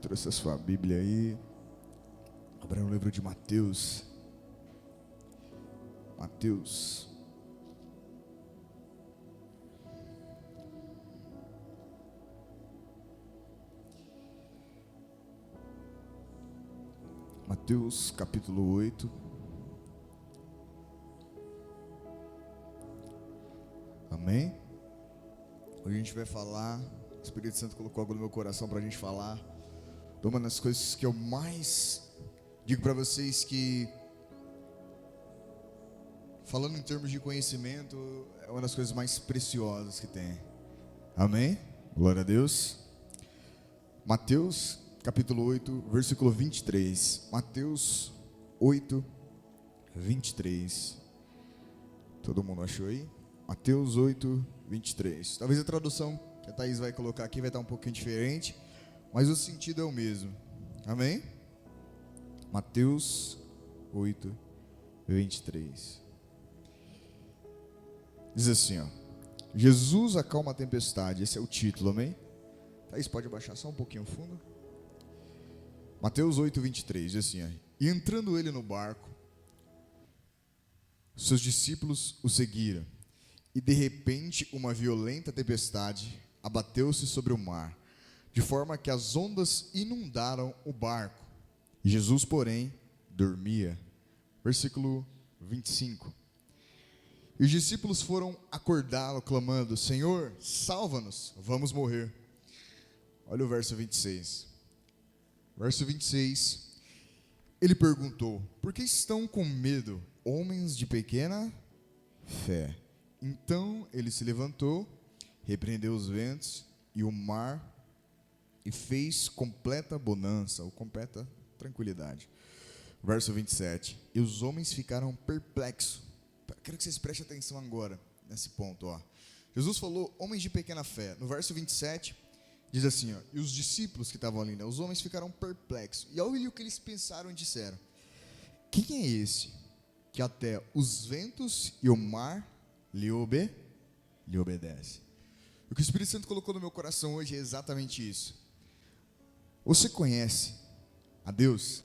Trouxe a sua Bíblia aí. Abra no livro de Mateus. Mateus. Mateus capítulo 8. Amém? Hoje a gente vai falar. O Espírito Santo colocou algo no meu coração para a gente falar de uma das coisas que eu mais digo para vocês, que falando em termos de conhecimento, é uma das coisas mais preciosas que tem. Amém? Glória a Deus. Mateus capítulo 8, versículo 23. Mateus 8, 23. Todo mundo achou aí? Mateus 8, 23. Talvez a tradução que a Thaís vai colocar aqui vai estar um pouquinho diferente, mas o sentido é o mesmo. Amém? Mateus 8, 23. Diz assim, ó: Jesus acalma a tempestade. Esse é o título, amém? Thaís, pode abaixar só um pouquinho o fundo? Mateus 8, 23, diz assim, ó: E entrando ele no barco, seus discípulos o seguiram. E de repente uma violenta tempestade abateu-se sobre o mar, de forma que as ondas inundaram o barco. Jesus, porém, dormia. Versículo 25. E os discípulos foram acordá-lo, clamando: Senhor, salva-nos, vamos morrer. Olha o verso 26. Verso 26. Ele perguntou: Por que estão com medo, homens de pequena fé? Então ele se levantou, repreendeu os ventos e o mar, e fez completa bonança, ou completa tranquilidade. Verso 27. E os homens ficaram perplexos. Quero que vocês prestem atenção agora, nesse ponto, ó. Jesus falou, homens de pequena fé. No verso 27, diz assim, ó: E os discípulos que estavam ali, né, os homens ficaram perplexos. E olha o que eles pensaram e disseram: Quem é esse que até os ventos e o mar lhe obedece? O que o Espírito Santo colocou no meu coração hoje é exatamente isso. Você conhece a Deus?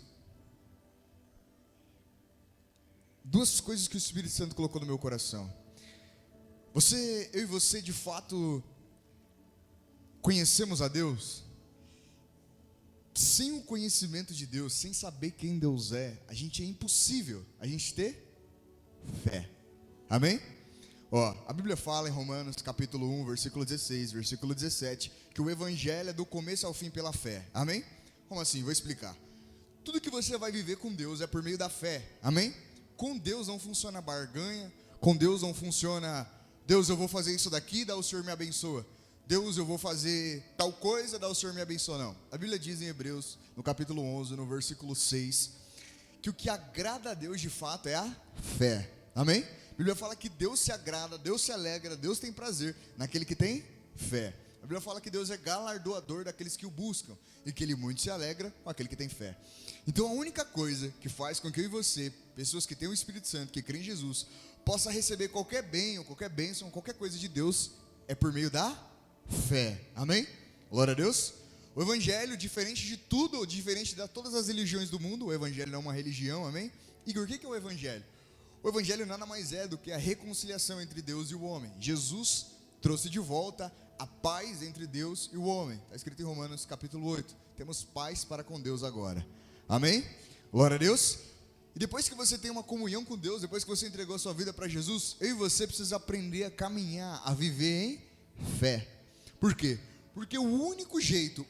Duas coisas que o Espírito Santo colocou no meu coração. Eu e você, de fato, conhecemos a Deus? Sem o conhecimento de Deus, sem saber quem Deus é impossível a gente ter fé. Amém? Ó, a Bíblia fala em Romanos capítulo 1, versículo 16, versículo 17, que o evangelho é do começo ao fim pela fé. Amém? Como assim? Vou explicar. Tudo que você vai viver com Deus é por meio da fé. Amém? Com Deus não funciona barganha. Com Deus não funciona: Deus, eu vou fazer isso daqui, daí o Senhor me abençoa. Deus, eu vou fazer tal coisa, daí o Senhor me abençoa. Não. A Bíblia diz em Hebreus, no capítulo 11, no versículo 6, que o que agrada a Deus de fato é a fé. Amém? A Bíblia fala que Deus se agrada, Deus se alegra, Deus tem prazer naquele que tem fé. A Bíblia fala que Deus é galardoador daqueles que o buscam, e que Ele muito se alegra com aquele que tem fé. Então a única coisa que faz com que eu e você, pessoas que têm o Espírito Santo, que creem em Jesus, possa receber qualquer bem, ou qualquer bênção, qualquer coisa de Deus, é por meio da fé. Amém? Glória a Deus. O Evangelho, diferente de tudo, diferente de todas as religiões do mundo, o Evangelho não é uma religião, amém? Igor, o que é o Evangelho? O Evangelho nada mais é do que a reconciliação entre Deus e o homem. Jesus trouxe de volta a paz entre Deus e o homem. Está escrito em Romanos capítulo 8. Temos paz para com Deus agora. Amém? Glória a Deus. E depois que você tem uma comunhão com Deus, depois que você entregou a sua vida para Jesus, eu e você precisamos aprender a caminhar, a viver em fé. Por quê? Porque o único jeito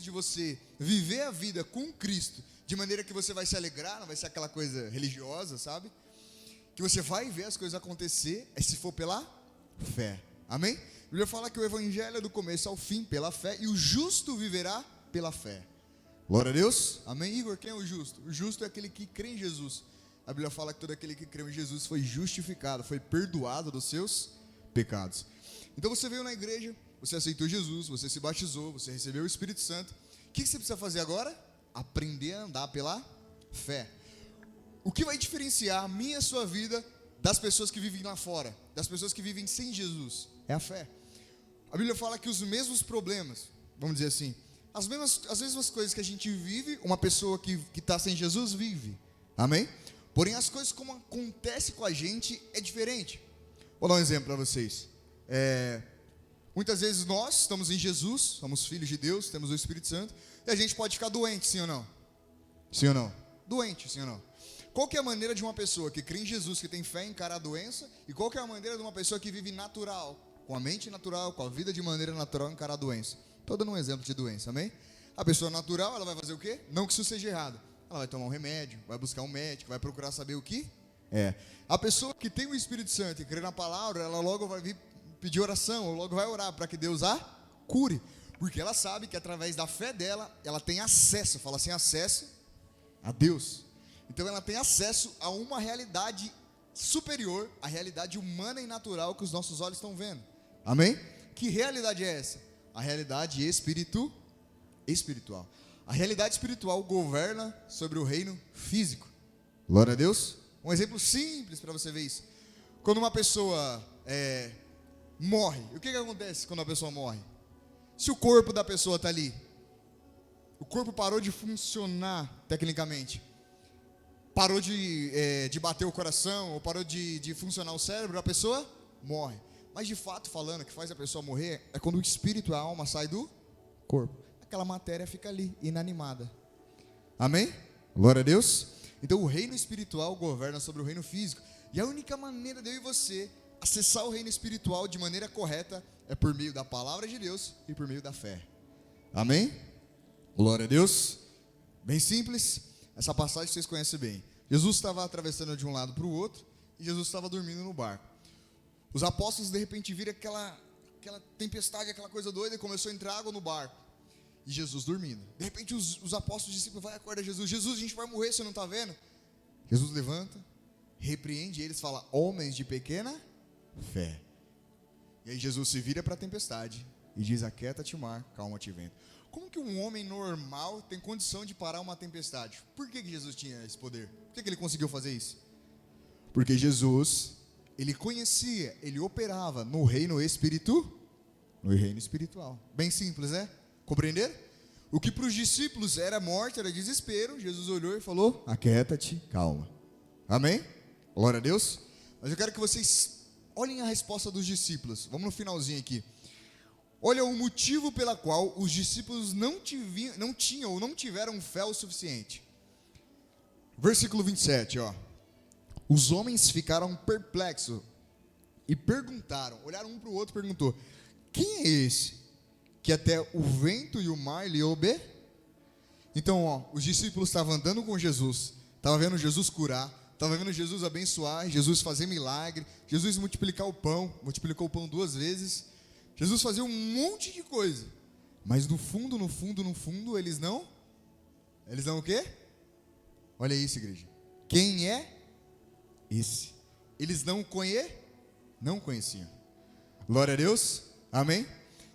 de você viver a vida com Cristo, de maneira que você vai se alegrar, não vai ser aquela coisa religiosa, sabe? Que você vai ver as coisas acontecer, é se for pela fé. Amém? A Bíblia fala que o evangelho é do começo ao fim pela fé, e o justo viverá pela fé. Glória a Deus. Amém, Igor? Quem é o justo? O justo é aquele que crê em Jesus. A Bíblia fala que todo aquele que crê em Jesus foi justificado, foi perdoado dos seus pecados. Então você veio na igreja, você aceitou Jesus, você se batizou, você recebeu o Espírito Santo. O que você precisa fazer agora? Aprender a andar pela fé. O que vai diferenciar a minha e a sua vida das pessoas que vivem lá fora, das pessoas que vivem sem Jesus? É a fé. A Bíblia fala que os mesmos problemas, vamos dizer assim, As mesmas coisas que a gente vive, uma pessoa que está sem Jesus vive. Amém? Porém, as coisas como acontecem com a gente é diferente. Vou dar um exemplo para vocês. Muitas vezes nós estamos em Jesus, somos filhos de Deus, temos o Espírito Santo, e a gente pode ficar doente, sim ou não? Sim ou não? Doente, sim ou não? Qual que é a maneira de uma pessoa que crê em Jesus, que tem fé, encarar a doença? E qual que é a maneira de uma pessoa que vive natural, com a mente natural, com a vida de maneira natural, encarar a doença? Estou dando um exemplo de doença, amém? A pessoa natural, ela vai fazer o quê? Não que isso seja errado. Ela vai tomar um remédio, vai buscar um médico, vai procurar saber o que é. A pessoa que tem o Espírito Santo e crê na palavra, ela logo vai vir pedir oração, ou logo vai orar para que Deus a cure. Porque ela sabe que através da fé dela, ela tem acesso, fala assim, acesso a Deus. Então ela tem acesso a uma realidade superior à realidade humana e natural que os nossos olhos estão vendo. Amém? Que realidade é essa? A realidade espiritual. A realidade espiritual governa sobre o reino físico. Glória a Deus. Um exemplo simples para você ver isso. Quando uma pessoa morre, o que acontece quando a pessoa morre? Se o corpo da pessoa está ali, o corpo parou de funcionar tecnicamente, parou de bater o coração, ou parou de funcionar o cérebro, a pessoa morre. Mas de fato falando, o que faz a pessoa morrer é quando o espírito, a alma sai do corpo. Aquela matéria fica ali, inanimada. Amém? Glória a Deus. Então o reino espiritual governa sobre o reino físico. E a única maneira de eu e você acessar o reino espiritual de maneira correta é por meio da palavra de Deus e por meio da fé. Amém? Glória a Deus. Bem simples. Essa passagem vocês conhecem bem. Jesus estava atravessando de um lado para o outro e Jesus estava dormindo no barco. Os apóstolos de repente viram aquela tempestade, aquela coisa doida, e começou a entrar água no barco. E Jesus dormindo. De repente os apóstolos, os discípulos, vai, acorda Jesus. Jesus, a gente vai morrer, você não está vendo? Jesus levanta, repreende eles, fala, homens de pequena fé. E aí Jesus se vira para a tempestade e diz, aquieta-te mar, calma-te vento. Como que um homem normal tem condição de parar uma tempestade? Por que Jesus tinha esse poder? Por que ele conseguiu fazer isso? Porque Jesus, ele conhecia, ele operava no reino espiritual. Bem simples, né? Compreenderam? O que para os discípulos era morte, era desespero, Jesus olhou e falou, aquieta-te, calma. Amém? Glória a Deus. Mas eu quero que vocês olhem a resposta dos discípulos. Vamos no finalzinho aqui. Olha o motivo pela qual os discípulos não tinham ou não tiveram fé o suficiente. Versículo 27, ó. Os homens ficaram perplexos e perguntaram, olharam um para o outro e perguntou, quem é esse que até o vento e o mar lhe obedecem? Então, ó, os discípulos estavam andando com Jesus, estavam vendo Jesus curar, estavam vendo Jesus abençoar, Jesus fazer milagre, Jesus multiplicou o pão 2 vezes, Jesus fazia um monte de coisa, mas no fundo, eles não o quê? Olha isso, igreja. Quem é esse? Eles não conheciam. Glória a Deus, amém?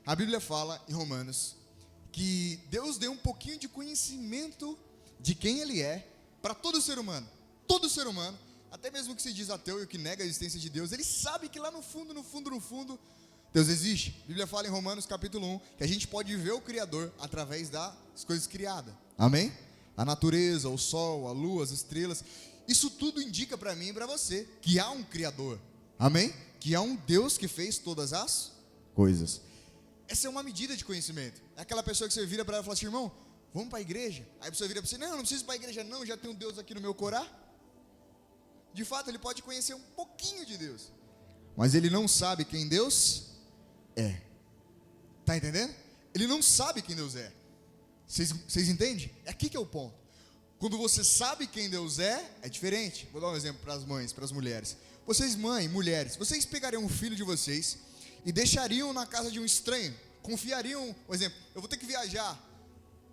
A Bíblia fala em Romanos que Deus deu um pouquinho de conhecimento de quem Ele é para todo ser humano. Todo ser humano, até mesmo que se diz ateu e que nega a existência de Deus, ele sabe que lá no fundo, Deus existe. A Bíblia fala em Romanos capítulo 1 que a gente pode ver o Criador através das coisas criadas. Amém? A natureza, o sol, a lua, as estrelas. Isso tudo indica para mim e para você que há um Criador. Amém? Que há um Deus que fez todas as coisas. Essa é uma medida de conhecimento. É aquela pessoa que você vira para ela e fala assim, irmão, vamos para a igreja? Aí a pessoa vira para você, não preciso ir para a igreja não, já tem um Deus aqui no meu corá. De fato, ele pode conhecer um pouquinho de Deus, mas ele não sabe quem Deus é. Está entendendo? Ele não sabe quem Deus é. Vocês entendem? É aqui que é o ponto. Quando você sabe quem Deus é diferente. Vou dar um exemplo para as mães, para as mulheres. Vocês, mãe, mulheres, vocês pegariam um filho de vocês e deixariam na casa de um estranho? Confiariam, por exemplo, eu vou ter que viajar.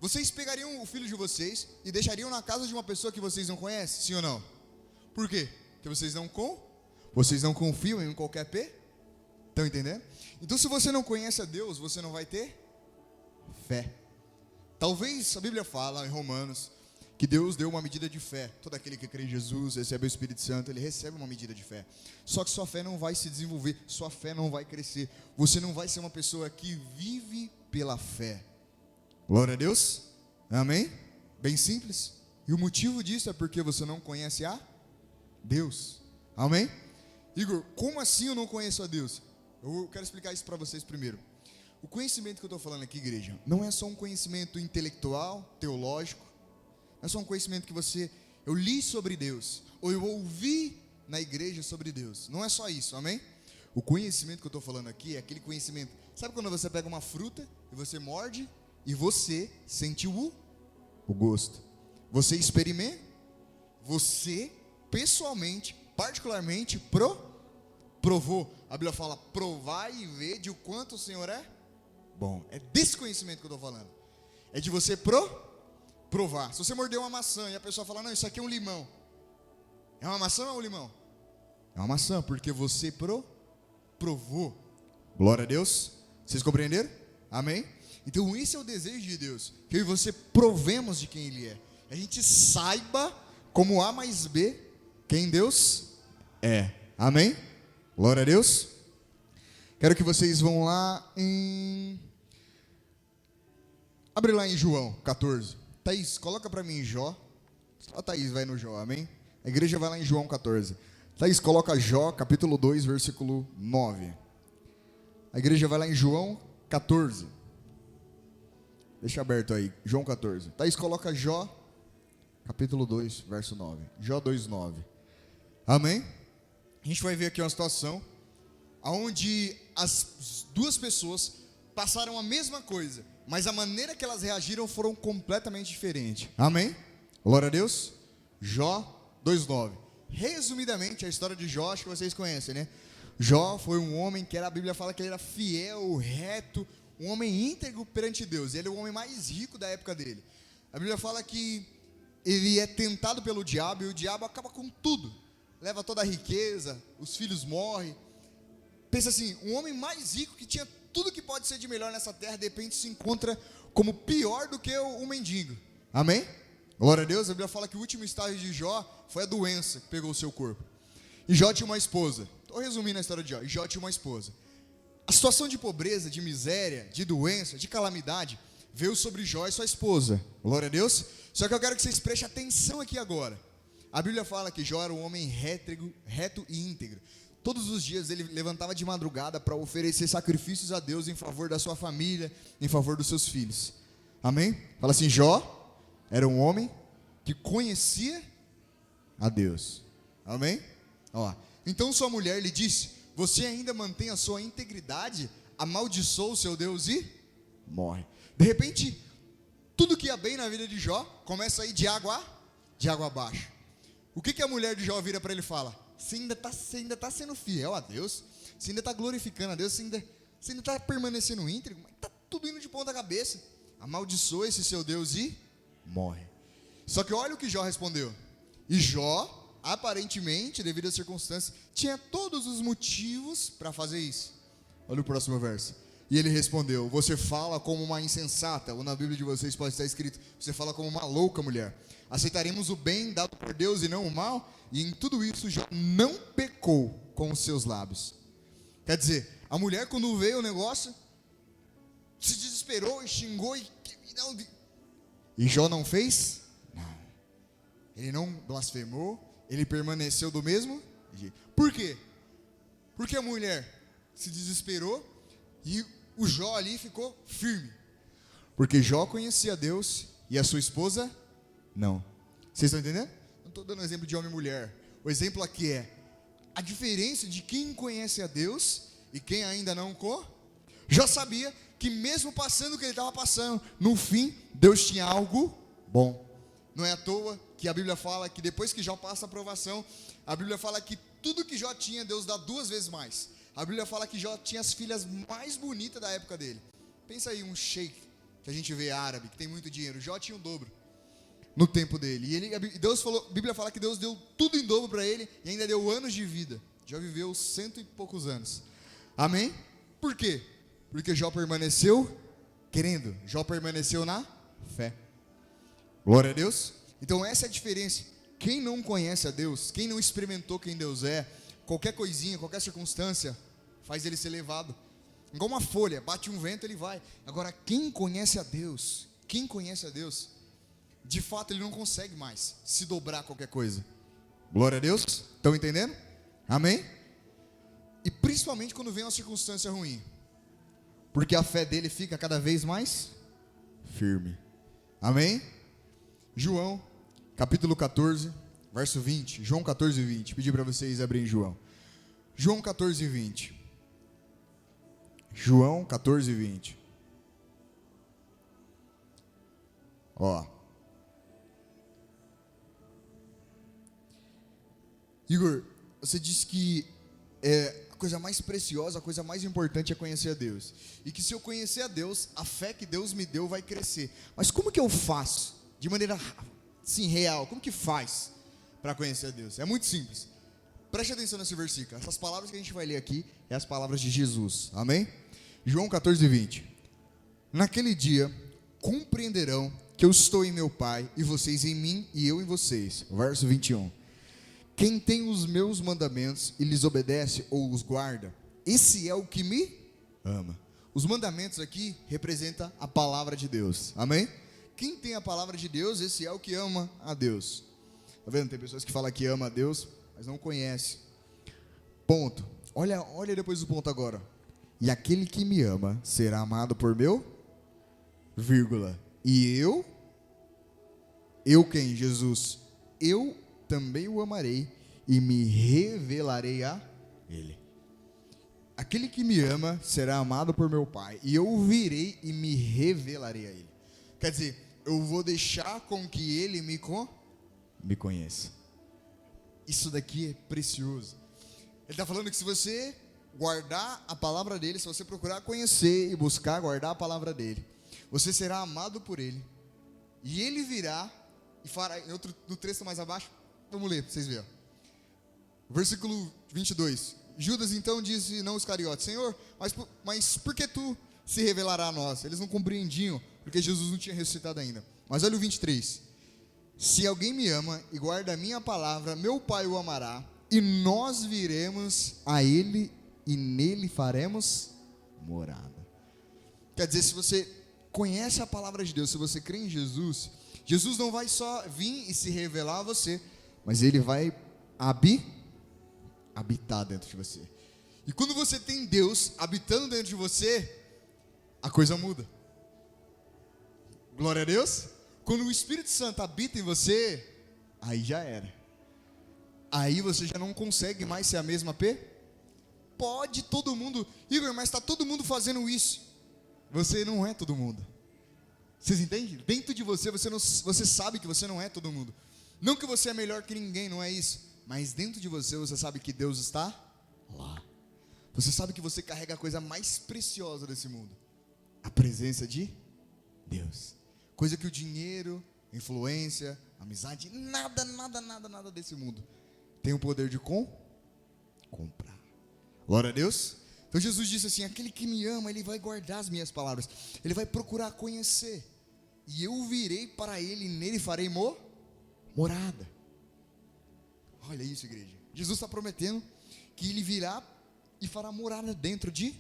Vocês pegariam o filho de vocês e deixariam na casa de uma pessoa que vocês não conhecem? Sim ou não? Por quê? Porque vocês não confiam em qualquer P? Estão entendendo? Então, se você não conhece a Deus, você não vai ter fé. Talvez a Bíblia fala em Romanos que Deus deu uma medida de fé. Todo aquele que crê em Jesus, recebe o Espírito Santo, ele recebe uma medida de fé. Só que sua fé não vai se desenvolver, sua fé não vai crescer. Você não vai ser uma pessoa que vive pela fé. Glória a Deus. Amém? Bem simples. E o motivo disso é porque você não conhece a Deus. Amém? Igor, como assim eu não conheço a Deus? Eu quero explicar isso para vocês primeiro. O conhecimento que eu estou falando aqui, igreja, não é só um conhecimento intelectual, teológico. Não é só um conhecimento que eu li sobre Deus, ou eu ouvi na igreja sobre Deus. Não é só isso, amém? O conhecimento que eu estou falando aqui é aquele conhecimento. Sabe quando você pega uma fruta e você morde e você sentiu o gosto? Você experimenta, você pessoalmente, particularmente, provou. A Bíblia fala, provai e vede o quanto o Senhor é bom. É desse conhecimento que eu estou falando. É de você provar. Se você mordeu uma maçã e a pessoa fala, não, isso aqui é um limão. É uma maçã ou é um limão? É uma maçã, porque você provou. Glória a Deus. Vocês compreenderam? Amém? Então esse é o desejo de Deus, que eu e você provemos de quem Ele é. A gente saiba, como A mais B, quem Deus é. Amém? Glória a Deus. Quero que vocês vão lá em... Abre lá em João 14. Thaís, coloca para mim em Jó. Só a Thaís vai no Jó, amém? A igreja vai lá em João 14. Thaís, coloca Jó, capítulo 2, versículo 9. A igreja vai lá em João 14. Deixa aberto aí, João 14. Thaís, coloca Jó, capítulo 2, verso 9. Jó 2, 9. Amém? A gente vai ver aqui uma situação onde as duas pessoas passaram a mesma coisa, mas a maneira que elas reagiram foram completamente diferentes. Amém? Glória a Deus. Jó 2:9. Resumidamente, a história de Jó, acho que vocês conhecem, né? Jó foi um homem que a Bíblia fala que ele era fiel, reto, um homem íntegro perante Deus. Ele é o homem mais rico da época dele. A Bíblia fala que ele é tentado pelo diabo e o diabo acaba com tudo. Leva toda a riqueza, os filhos morrem. Pensa assim, um homem mais rico que tinha tudo que pode ser de melhor nessa terra, de repente se encontra como pior do que o mendigo. Amém? Glória a Deus. A Bíblia fala que o último estágio de Jó foi a doença que pegou o seu corpo. E Jó tinha uma esposa. Estou resumindo a história de Jó. E Jó tinha uma esposa. A situação de pobreza, de miséria, de doença, de calamidade veio sobre Jó e sua esposa. Glória a Deus. Só que eu quero que vocês prestem atenção aqui agora. A Bíblia fala que Jó era um homem reto e íntegro. Todos os dias ele levantava de madrugada para oferecer sacrifícios a Deus em favor da sua família, em favor dos seus filhos. Amém? Fala assim, Jó era um homem que conhecia a Deus. Amém? Ó, então sua mulher lhe disse, você ainda mantém a sua integridade, amaldiçoa o seu Deus e morre. De repente, tudo que ia bem na vida de Jó começa a ir de água abaixo. O que a mulher de Jó vira para ele e fala? Você ainda está sendo fiel a Deus? Você ainda está glorificando a Deus? Você ainda está permanecendo íntegro? Mas está tudo indo de ponta cabeça. Amaldiçoa esse seu Deus e morre. Só que olha o que Jó respondeu. E Jó, aparentemente, devido às circunstâncias, tinha todos os motivos para fazer isso. Olha o próximo verso. E ele respondeu, você fala como uma insensata, ou na Bíblia de vocês pode estar escrito, você fala como uma louca mulher. Aceitaremos o bem dado por Deus e não o mal? E em tudo isso Jó não pecou com os seus lábios. Quer dizer, a mulher quando veio o negócio, se desesperou e xingou e Jó não fez? Não. Ele não blasfemou, ele permaneceu do mesmo jeito. Por quê? Porque a mulher se desesperou e o Jó ali ficou firme. Porque Jó conhecia Deus e a sua esposa não. Vocês estão entendendo? Não estou dando exemplo de homem e mulher. O exemplo aqui é a diferença de quem conhece a Deus e quem ainda não conhece. Jó sabia que mesmo passando o que ele estava passando, no fim, Deus tinha algo bom. Não é à toa que a Bíblia fala que depois que Jó passa a aprovação, a Bíblia fala que tudo que Jó tinha, Deus dá 2 vezes mais. A Bíblia fala que Jó tinha as filhas mais bonitas da época dele. Pensa aí, um sheik, que a gente vê árabe, que tem muito dinheiro. Jó tinha o dobro no tempo dele. E a Bíblia fala que Deus deu tudo em dobro para ele e ainda deu anos de vida. Jó viveu 100 e poucos anos. Amém? Por quê? Porque Jó permaneceu querendo. Jó permaneceu na fé. Glória a Deus. Então essa é a diferença. Quem não conhece a Deus, quem não experimentou quem Deus é, qualquer coisinha, qualquer circunstância, faz ele ser levado. Igual uma folha, bate um vento, ele vai. Agora, quem conhece a Deus, quem conhece a Deus, de fato ele não consegue mais se dobrar a qualquer coisa. Glória a Deus, estão entendendo? Amém? E principalmente quando vem uma circunstância ruim, porque a fé dele fica cada vez mais firme. Amém? João, capítulo 14, verso 20. João 14, 20. Pedi para vocês abrirem João. João 14, 20. João 14, 20. Ó. Igor, você disse que a coisa mais preciosa, a coisa mais importante é conhecer a Deus. E que se eu conhecer a Deus, a fé que Deus me deu vai crescer. Mas como que eu faço? De maneira, sim, real. Como que faz para conhecer a Deus? É muito simples. Preste atenção nesse versículo. Essas palavras que a gente vai ler aqui é as palavras de Jesus. Amém? João 14, 20. Naquele dia, compreenderão que eu estou em meu Pai, e vocês em mim, e eu em vocês. Verso 21. Quem tem os meus mandamentos e lhes obedece ou os guarda, esse é o que me ama. Os mandamentos aqui representam a palavra de Deus. Amém? Quem tem a palavra de Deus, esse é o que ama a Deus. Tá vendo? Tem pessoas que falam que ama a Deus, mas não conhece. Ponto. Olha depois do ponto agora. E aquele que me ama será amado por meu, vírgula. E eu quem? Jesus. Eu também o amarei e me revelarei a ele. Aquele que me ama será amado por meu Pai, e eu virei e me revelarei a ele. Quer dizer, eu vou deixar com que ele me conheça. Isso daqui é precioso. Ele está falando que se você guardar a palavra dele, se você procurar conhecer e buscar guardar a palavra dele, você será amado por ele, e ele virá e fará. No texto mais abaixo, vamos ler para vocês verem. Versículo 22. Judas então disse, não Iscariote, Senhor, mas por que tu se revelará a nós? Eles não compreendiam, porque Jesus não tinha ressuscitado ainda. Mas olha o 23. Se alguém me ama e guarda a minha palavra, meu Pai o amará, e nós viremos a ele e nele faremos morada. Quer dizer, se você conhece a palavra de Deus, se você crê em Jesus, Jesus não vai só vir e se revelar a você, mas ele vai habitar dentro de você. E quando você tem Deus habitando dentro de você, a coisa muda. Glória a Deus. Quando o Espírito Santo habita em você, aí já era. Aí você já não consegue mais ser a mesma Pode todo mundo, Igor, mas está todo mundo fazendo isso. Você não é todo mundo. Vocês entendem? Dentro de você, você sabe que você não é todo mundo. Não que você é melhor que ninguém, não é isso. Mas dentro de você, você sabe que Deus está lá. Você sabe que você carrega a coisa mais preciosa desse mundo. A presença de Deus. Coisa que o dinheiro, influência, amizade, nada desse mundo tem o poder de comprar. Glória a Deus. Então Jesus disse assim, aquele que me ama, ele vai guardar as minhas palavras. Ele vai procurar conhecer. E eu virei para ele e nele farei morada. Olha isso, igreja. Jesus está prometendo que ele virá e fará morada dentro de...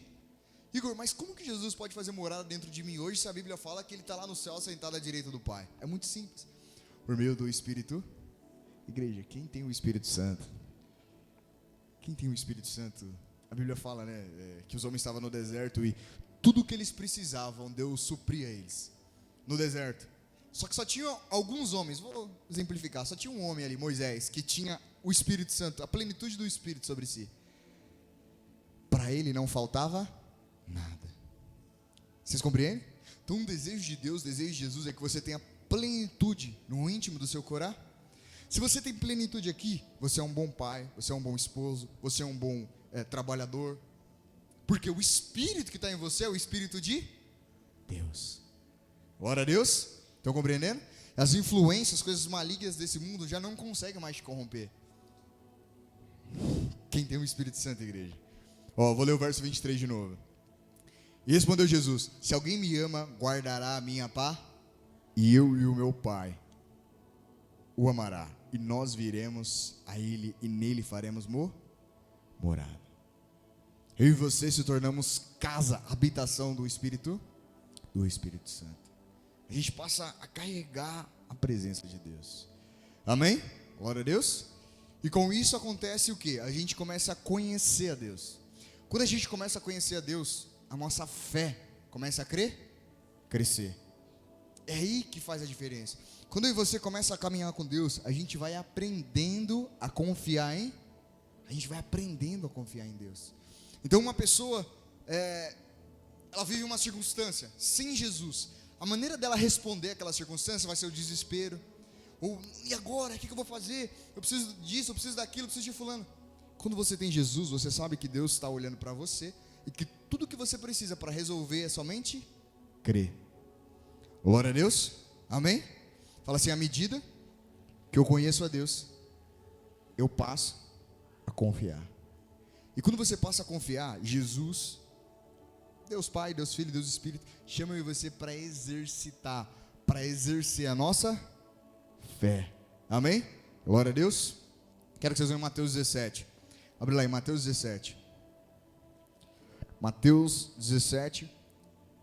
Igor, mas como que Jesus pode fazer morada dentro de mim hoje se a Bíblia fala que ele está lá no céu sentado à direita do Pai? É muito simples. Por meio do Espírito. Igreja, quem tem o Espírito Santo? Quem tem o Espírito Santo? A Bíblia fala, né, que os homens estavam no deserto e tudo o que eles precisavam, Deus supria eles no deserto. Só que só tinha alguns homens, vou exemplificar, só tinha um homem ali, Moisés, que tinha o Espírito Santo, a plenitude do Espírito sobre si. Para ele não faltava nada. Vocês compreendem? Então um desejo de Deus, desejo de Jesus é que você tenha plenitude no íntimo do seu coração. Se você tem plenitude aqui, você é um bom pai, você é um bom esposo, você é um bom trabalhador, porque o Espírito que está em você é o Espírito de Deus. Glória a Deus. Estão compreendendo? As influências, as coisas malignas desse mundo já não conseguem mais te corromper. Quem tem o Espírito Santo, igreja? Vou ler o verso 23 de novo. E respondeu Jesus, se alguém me ama, guardará a minha pá, e eu e o meu Pai o amará, e nós viremos a ele e nele faremos morada. Eu e você se tornamos casa, habitação do Espírito Santo. a gente passa a carregar a presença de Deus. Amém? Glória a Deus. E com isso acontece o quê? A gente começa a conhecer a Deus. Quando a gente começa a conhecer a Deus, a nossa fé começa a crescer. É aí que faz a diferença. Quando eu e você começa a caminhar com Deus, a gente vai aprendendo a confiar em Deus. Então uma pessoa, ela vive uma circunstância sem Jesus. A maneira dela responder àquela circunstância vai ser o desespero. Ou, e agora? O que eu vou fazer? Eu preciso disso, eu preciso daquilo, eu preciso de fulano. Quando você tem Jesus, você sabe que Deus está olhando para você e que tudo que você precisa para resolver é somente crer. Glória a Deus. Amém? Fala assim, à medida que eu conheço a Deus, eu passo a confiar. E quando você passa a confiar, Jesus, Deus Pai, Deus Filho, Deus Espírito, chama eu e você para exercitar, para exercer a nossa fé. Amém? Glória a Deus. Quero que vocês vejam Mateus 17. Abre lá em Mateus 17. Mateus 17,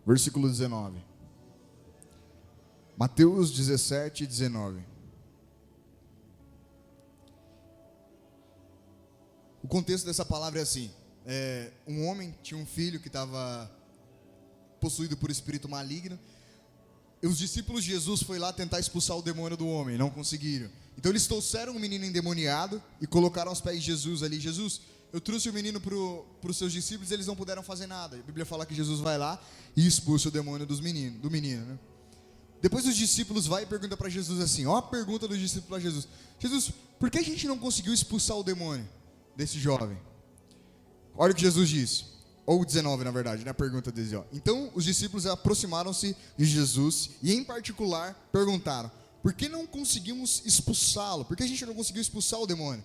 versículo 19. Mateus 17, 19. O contexto dessa palavra é assim: um homem tinha um filho que estava possuído por espírito maligno. E os discípulos de Jesus foram lá tentar expulsar o demônio do homem, não conseguiram. Então eles trouxeram um menino endemoniado e colocaram aos pés de Jesus ali. Jesus, eu trouxe o menino para os seus discípulos, eles não puderam fazer nada. A Bíblia fala que Jesus vai lá e expulsa o demônio do menino, né? Depois os discípulos vão e perguntam para Jesus assim, ó a pergunta dos discípulos para Jesus: Jesus, por que a gente não conseguiu expulsar o demônio desse jovem? Olha o que Jesus disse, ou 19 na verdade, na pergunta deles, ó. Então os discípulos aproximaram-se de Jesus e em particular perguntaram: por que não conseguimos expulsá-lo? Por que a gente não conseguiu expulsar o demônio?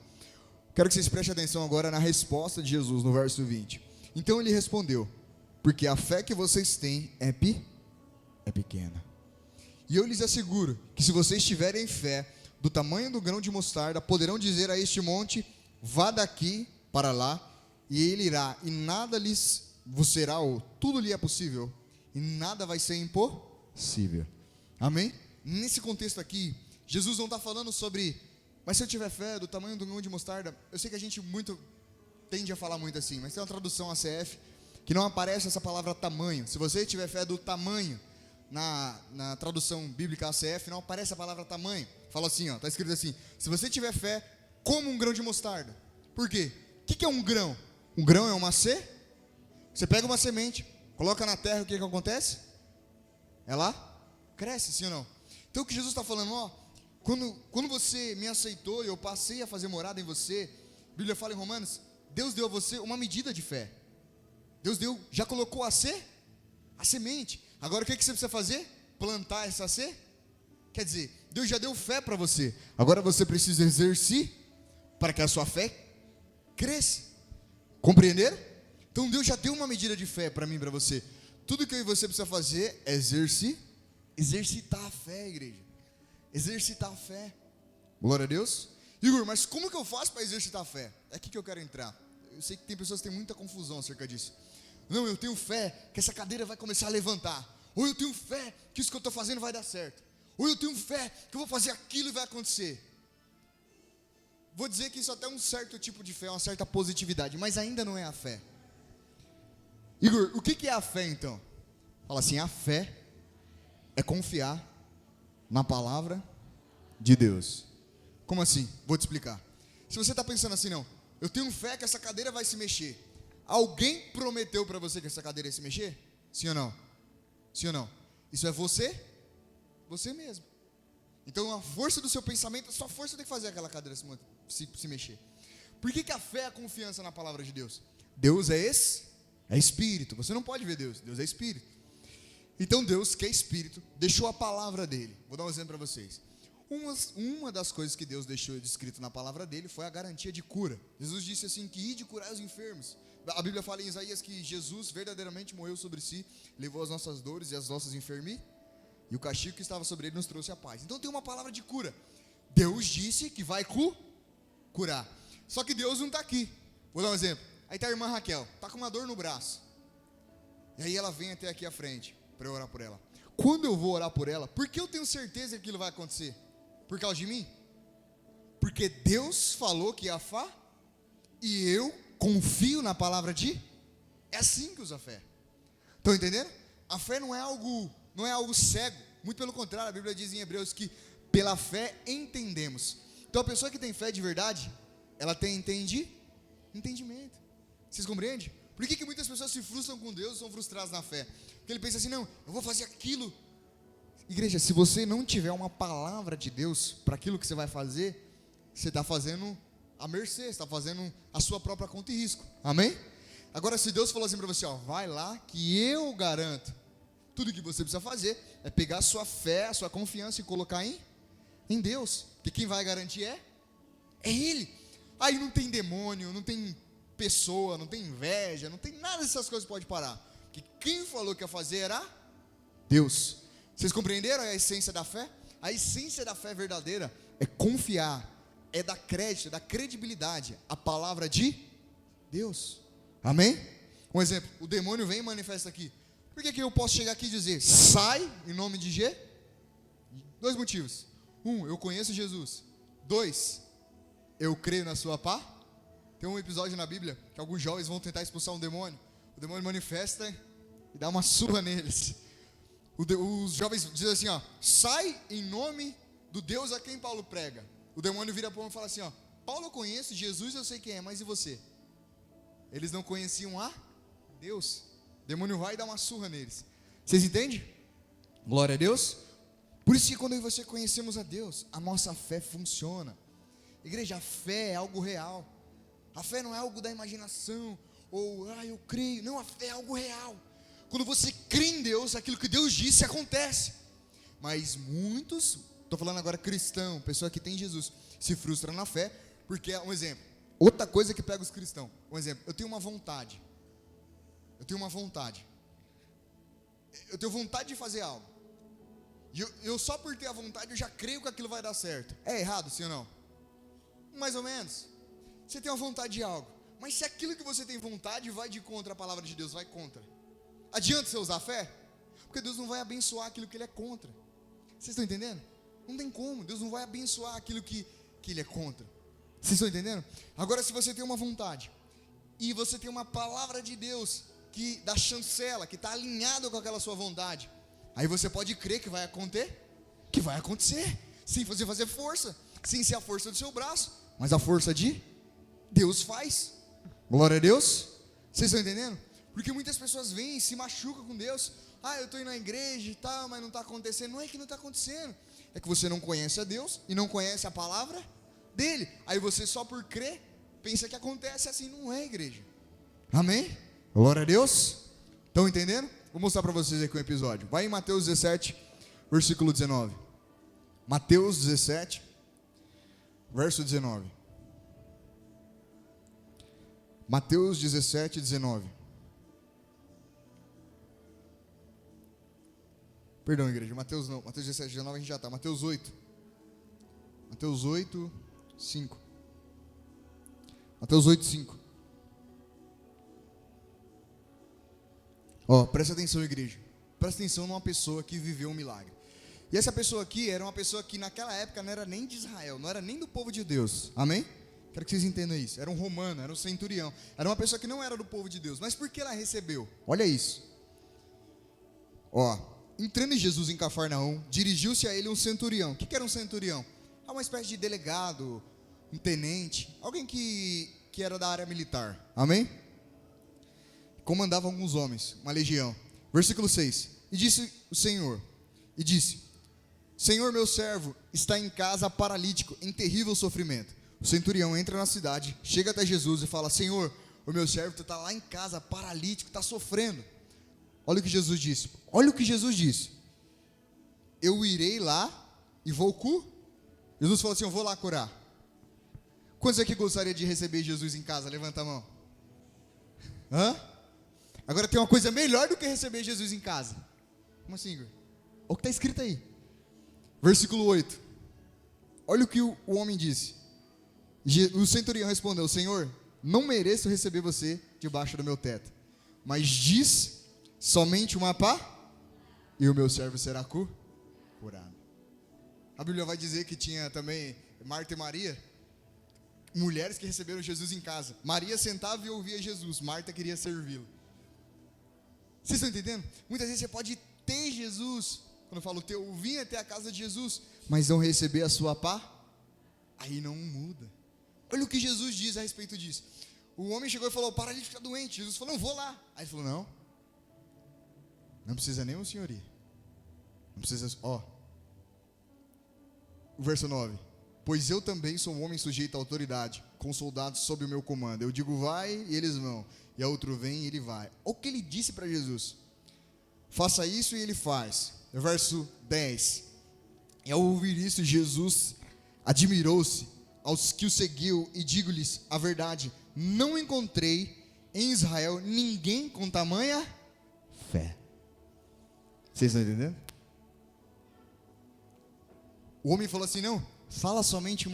Quero que vocês prestem atenção agora na resposta de Jesus no verso 20. Então ele respondeu: porque a fé que vocês têm é pequena. E eu lhes asseguro que se vocês tiverem fé do tamanho do grão de mostarda, poderão dizer a este monte: vá daqui para lá, e ele irá, e nada vos será, ou tudo lhe é possível, e nada vai ser impossível. Amém? Nesse contexto aqui, Jesus não está falando sobre, mas se eu tiver fé do tamanho do grão de mostarda, eu sei que a gente tende a falar muito assim, mas tem uma tradução ACF que não aparece essa palavra tamanho. Se você tiver fé do tamanho, na tradução bíblica ACF, não aparece a palavra tamanho. Fala assim, ó, está escrito assim: se você tiver fé como um grão de mostarda. Por quê? O que é um grão? Um grão é uma Você pega uma semente, coloca na terra, o que acontece? Ela cresce, sim ou não? Então o que Jesus está falando, ó, quando você me aceitou e eu passei a fazer morada em você, a Bíblia fala em Romanos, Deus deu a você uma medida de fé. Deus já colocou a semente. Agora o que você precisa fazer? Plantar essa Quer dizer, Deus já deu fé para você. Agora você precisa exercer para que a sua fé cresça. Compreenderam? Então Deus já deu uma medida de fé para mim e para você. Tudo que eu e você precisa fazer é exercitar a fé, igreja. Exercitar a fé. Glória a Deus. Igor, mas como que eu faço para exercitar a fé? É aqui que eu quero entrar. Eu sei que tem pessoas que têm muita confusão acerca disso. Não, eu tenho fé que essa cadeira vai começar a levantar. Ou eu tenho fé que isso que eu estou fazendo vai dar certo. Ou eu tenho fé que eu vou fazer aquilo e vai acontecer. Vou dizer que isso até é um certo tipo de fé, uma certa positividade, mas ainda não é a fé. Igor, o que é a fé então? Fala assim, a fé é confiar na palavra de Deus. Como assim? Vou te explicar. Se você está pensando assim, não, eu tenho fé que essa cadeira vai se mexer. Alguém prometeu para você que essa cadeira ia se mexer? Sim ou não? Sim ou não? Isso é você? Você mesmo. Então a força do seu pensamento, a sua força tem que fazer aquela cadeira se mexer. Por que a fé é a confiança na palavra de Deus? Deus é espírito. Você não pode ver Deus. Deus é espírito. Então Deus, que é espírito, deixou a palavra dele. Vou dar um exemplo para vocês. Uma das coisas que Deus deixou escrito na palavra dele foi a garantia de cura. Jesus disse assim, que ide curar os enfermos. A Bíblia fala em Isaías que Jesus verdadeiramente morreu sobre si, levou as nossas dores e as nossas enfermidades, e o castigo que estava sobre ele nos trouxe a paz. Então tem uma palavra de cura. Deus disse que vai curar. Só que Deus não está aqui. Vou dar um exemplo. Aí está a irmã Raquel, está com uma dor no braço. E aí ela vem até aqui à frente para eu orar por ela. quando eu vou orar por ela, por que eu tenho certeza que aquilo vai acontecer? Por causa de mim? Porque Deus falou que ia e eu confio na palavra de. É assim que usa a fé. Estão entendendo? A fé não é algo cego. Muito pelo contrário, a Bíblia diz em Hebreus que pela fé entendemos. Então a pessoa que tem fé de verdade, ela tem entendimento. Vocês compreendem? Por que muitas pessoas se frustram com Deus e são frustradas na fé? Porque ele pensa assim, não, eu vou fazer aquilo. Igreja, se você não tiver uma palavra de Deus para aquilo que você vai fazer, você está fazendo a mercê, você está fazendo a sua própria conta e risco. Amém? Agora, se Deus falou assim para você, ó, vai lá que eu garanto, tudo que você precisa fazer é pegar a sua fé, a sua confiança e colocar em Deus. Porque quem vai garantir é Ele. Aí não tem demônio, não tem pessoa, não tem inveja, não tem nada dessas coisas que pode parar. Porque quem falou que ia fazer era Deus. Vocês compreenderam a essência da fé? A essência da fé verdadeira é confiar, é dar crédito, é dar credibilidade à palavra de Deus. Amém? Um exemplo, o demônio vem e manifesta aqui. Por que eu posso chegar aqui e dizer, sai em nome de G? 2 motivos. 1, eu conheço Jesus. 2, eu creio na sua pá. Tem um episódio na Bíblia que alguns jovens vão tentar expulsar um demônio. O demônio manifesta e dá uma surra neles. Os jovens dizem assim, ó, sai em nome do Deus a quem Paulo prega. O demônio vira para o homem e fala assim, ó, Paulo eu conheço, Jesus eu sei quem é, mas e você? Eles não conheciam a Deus. O demônio vai e dá uma surra neles. Vocês entendem? Glória a Deus. Por isso que quando eu e você conhecemos a Deus, a nossa fé funciona. Igreja, a fé é algo real. A fé não é algo da imaginação, ou, eu creio. Não, a fé é algo real. Quando você crê em Deus, aquilo que Deus disse acontece. Mas muitos, estou falando agora cristão, pessoa que tem Jesus, se frustra na fé, porque, um exemplo, outra coisa que pega os cristãos, um exemplo, eu tenho vontade de fazer algo, e eu só por ter a vontade, eu já creio que aquilo vai dar certo. É errado, sim ou não? Mais ou menos. Você tem uma vontade de algo, mas se aquilo que você tem vontade vai de contra a palavra de Deus, vai contra, adianta você usar a fé? Porque Deus não vai abençoar aquilo que Ele é contra. Vocês estão entendendo? Não tem como, Deus não vai abençoar aquilo que Ele é contra. Vocês estão entendendo? Agora, se você tem uma vontade, e você tem uma palavra de Deus, que dá chancela, que está alinhado com aquela sua vontade, aí você pode crer que vai acontecer, sem você fazer força, sem ser a força do seu braço, mas a força de Deus faz. Glória a Deus. Vocês estão entendendo? Porque muitas pessoas vêm e se machucam com Deus. Eu estou indo na igreja e tal, mas não está acontecendo. Não é que não está acontecendo, é que você não conhece a Deus e não conhece a palavra dele. Aí você só por crer pensa que acontece assim. Não é, igreja. Amém? Glória a Deus. Estão entendendo? Vou mostrar para vocês aqui um episódio. Vai em Mateus 17, versículo 19. Mateus 17, verso 19. Mateus 17, 19. Perdão, igreja, Mateus não, Mateus 17, 19 a gente já está. Mateus 8. Mateus 8, 5. Mateus 8, 5. Presta atenção, igreja. Presta atenção numa pessoa que viveu um milagre. E essa pessoa aqui era uma pessoa que naquela época não era nem de Israel, não era nem do povo de Deus. Amém? Quero que vocês entendam isso. Era um romano, era um centurião. Era uma pessoa que não era do povo de Deus. Mas por que ela recebeu? Olha isso. Entrando em Jesus em Cafarnaum, dirigiu-se a ele um centurião. O que era um centurião? É uma espécie de delegado, um tenente, alguém que era da área militar. Amém? Comandava alguns homens, uma legião. Versículo 6. E disse o Senhor, Senhor, meu servo está em casa paralítico, em terrível sofrimento. O centurião entra na cidade, chega até Jesus e fala, Senhor, o meu servo está lá em casa paralítico, está sofrendo. Olha o que Jesus disse. Eu irei lá e vou curar. Jesus falou assim, eu vou lá curar. Quantos aqui gostaria de receber Jesus em casa? Levanta a mão. Agora tem uma coisa melhor do que receber Jesus em casa. Como assim, Igor? Olha o que está escrito aí. Versículo 8. Olha o que o homem disse. O centurião respondeu, Senhor, não mereço receber você debaixo do meu teto, mas diz somente uma e o meu servo será curado. A Bíblia vai dizer que tinha também Marta e Maria, mulheres que receberam Jesus em casa. Maria sentava e ouvia Jesus, Marta queria servi-lo. Vocês estão entendendo? Muitas vezes você pode ter Jesus, quando eu falo ter, vir até a casa de Jesus, mas não receber a sua pá, aí não muda. Olha o que Jesus diz a respeito disso. O homem chegou e falou, para de ficar doente. Jesus falou, não, vou lá. Aí ele falou, não precisa nem o senhor ir. Não precisa, o verso 9, pois eu também sou um homem sujeito à autoridade, com soldados sob o meu comando. Eu digo vai e eles vão, e a outro vem e ele vai. Olha o que ele disse para Jesus, faça isso e ele faz. Verso 10, e ao ouvir isso Jesus admirou-se aos que o seguiu, e digo-lhes a verdade, não encontrei em Israel ninguém com tamanha fé. Vocês estão entendendo? O homem falou assim, não, fala somente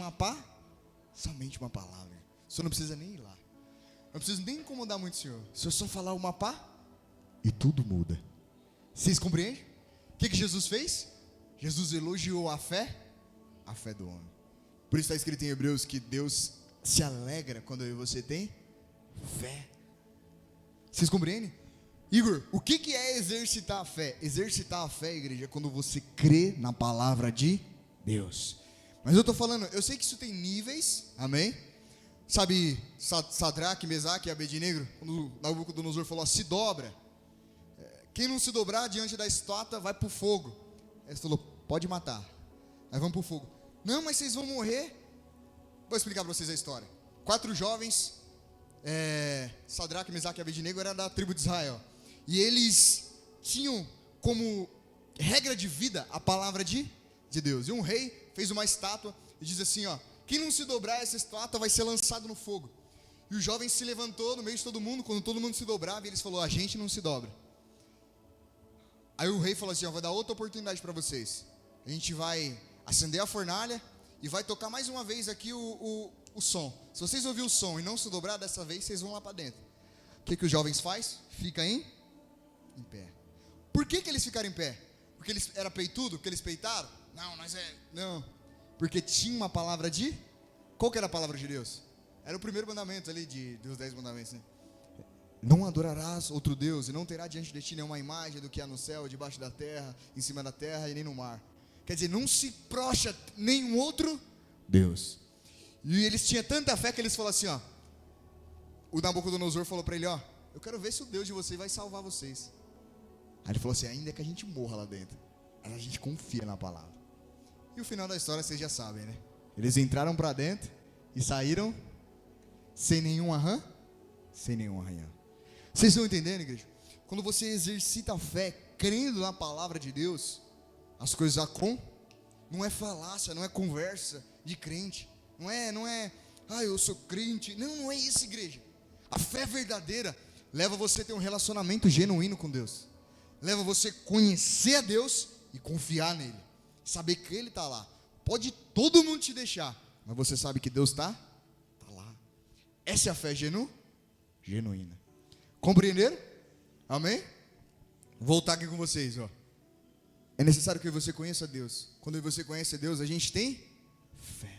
somente uma palavra. O senhor não precisa nem ir lá. Não preciso nem incomodar muito o senhor. Se eu só falar uma e tudo muda. Vocês compreendem? O que Jesus fez? Jesus elogiou a fé do homem. Por isso está escrito em Hebreus que Deus se alegra quando eu e você tem fé. Vocês compreendem? Igor, o que é exercitar a fé? Exercitar a fé, igreja, é quando você crê na palavra de Deus. Mas eu estou falando, eu sei que isso tem níveis, amém? Sabe, Sadraque, Mesaque e Abednego, quando Nabucodonosor falou, se dobra. Quem não se dobrar diante da estátua vai para o fogo. Ele falou, pode matar. Aí vamos para o fogo. Não, mas vocês vão morrer. Vou explicar para vocês a história. 4 jovens, Sadraque, Mesaque e Abednego eram da tribo de Israel. E eles tinham como regra de vida a palavra de Deus. E um rei fez uma estátua e diz assim, quem não se dobrar essa estátua vai ser lançado no fogo. E o jovem se levantou no meio de todo mundo, quando todo mundo se dobrava, e eles falou, a gente não se dobra. Aí o rei falou assim, vou dar outra oportunidade para vocês. A gente vai acender a fornalha e vai tocar mais uma vez aqui o som. Se vocês ouvirem o som e não se dobrar dessa vez, vocês vão lá para dentro. O que os jovens fazem? Fica em pé. Por que eles ficaram em pé? Porque eles eram peitudo? Porque eles peitaram? Não. Porque tinha uma palavra de... Qual que era a palavra de Deus? Era o primeiro mandamento ali dos 10 mandamentos, né? Não adorarás outro Deus, e não terá diante de ti nenhuma imagem do que há no céu, debaixo da terra, em cima da terra e nem no mar. Quer dizer, não se prostra nenhum outro Deus. E eles tinham tanta fé que eles falaram assim, o Nabucodonosor falou para ele, eu quero ver se o Deus de vocês vai salvar vocês. Aí ele falou assim, ainda que a gente morra lá dentro, a gente confia na palavra. E o final da história vocês já sabem, né? Eles entraram para dentro e saíram sem nenhum arranhão. Vocês estão entendendo, igreja? Quando você exercita a fé, crendo na palavra de Deus, as coisas não é falácia, não é conversa de crente, não é, eu sou crente, não é isso, igreja. A fé verdadeira leva você a ter um relacionamento genuíno com Deus, leva você a conhecer a Deus e confiar nele, saber que Ele está lá. Pode todo mundo te deixar, mas você sabe que Deus está lá. Essa é a fé genuína. Compreenderam? Amém? Vou voltar aqui com vocês, É necessário que você conheça Deus. Quando você conhece Deus, a gente tem fé.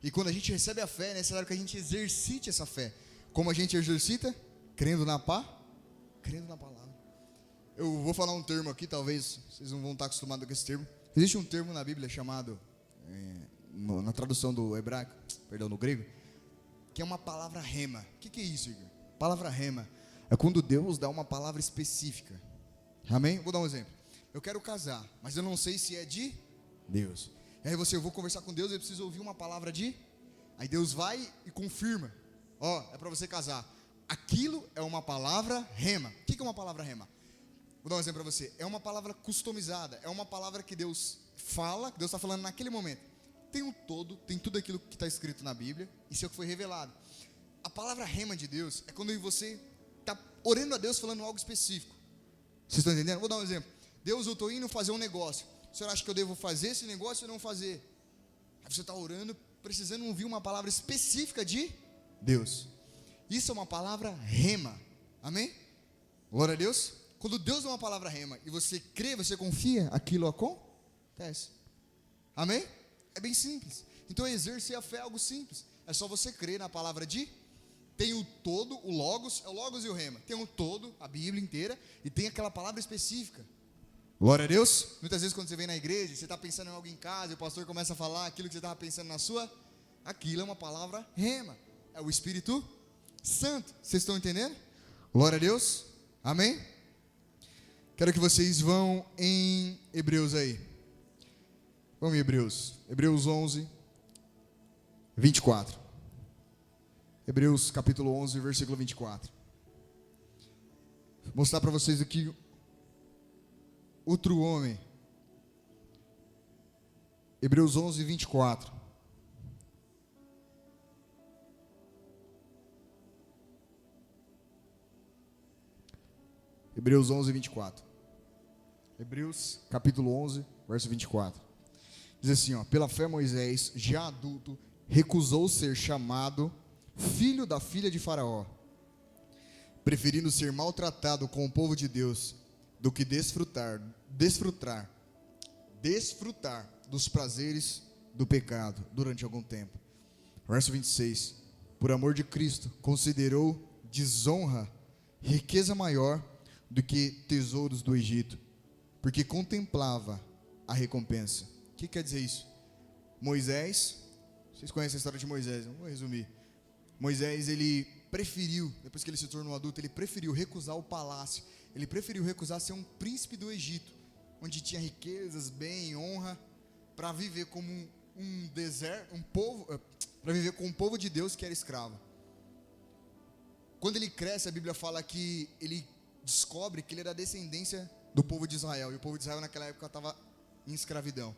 E quando a gente recebe a fé, é necessário que a gente exercite essa fé. Como a gente exercita? Crendo na palavra. Eu vou falar um termo aqui, talvez vocês não vão estar acostumados com esse termo. Existe um termo na Bíblia chamado, na tradução do hebraico, no grego, que é uma palavra rema. O que é isso, Igor? Palavra rema é quando Deus dá uma palavra específica. Amém? Vou dar um exemplo. Eu quero casar, mas eu não sei se é de Deus. E aí eu vou conversar com Deus, eu preciso ouvir uma palavra de... Aí Deus vai e confirma. É para você casar. Aquilo é uma palavra rema. O que é uma palavra rema? Vou dar um exemplo para você. É uma palavra customizada. É uma palavra que Deus fala, que Deus está falando naquele momento. Tem um todo, tem tudo aquilo que está escrito na Bíblia. Isso é o que foi revelado. A palavra rema de Deus é quando você está orando a Deus falando algo específico. Vocês estão entendendo? Vou dar um exemplo. Deus, eu estou indo fazer um negócio. O senhor acha que eu devo fazer esse negócio ou não fazer? Aí você está orando, precisando ouvir uma palavra específica de Deus. Isso é uma palavra rema. Amém? Glória a Deus. Quando Deus dá uma palavra rema e você crê, você confia, aquilo acontece. Amém? É bem simples. Então exercer a fé é algo simples. É só você crer na palavra tem o todo, o logos, é o logos e o rema. Tem o todo, a Bíblia inteira, e tem aquela palavra específica. Glória a Deus. Muitas vezes quando você vem na igreja, você está pensando em algo em casa, e o pastor começa a falar aquilo que você estava pensando na sua, aquilo é uma palavra rema. É o Espírito Santo. Vocês estão entendendo? Glória a Deus. Amém? Quero que vocês vão em Hebreus aí. Vamos em Hebreus. Hebreus 11, 24. Hebreus capítulo 11, versículo 24. Vou mostrar para vocês aqui outro homem. Hebreus 11, 24. Hebreus 11, 24. Hebreus capítulo 11, verso 24. Diz assim, ó: pela fé Moisés, já adulto, recusou ser chamado filho da filha de Faraó, preferindo ser maltratado com o povo de Deus do que desfrutar dos prazeres do pecado durante algum tempo. Verso 26. Por amor de Cristo, considerou desonra riqueza maior do que tesouros do Egito, porque contemplava a recompensa. O que quer dizer isso? Moisés, vocês conhecem a história de Moisés, eu vou resumir. Moisés, ele preferiu, depois que ele se tornou adulto, ele preferiu recusar o palácio, ele preferiu recusar ser um príncipe do Egito, onde tinha riquezas, bem, honra, para viver como um deserto, para viver com um povo de Deus que era escravo. Quando ele cresce, a Bíblia fala que ele descobre que ele era descendência do povo de Israel, e o povo de Israel naquela época estava em escravidão.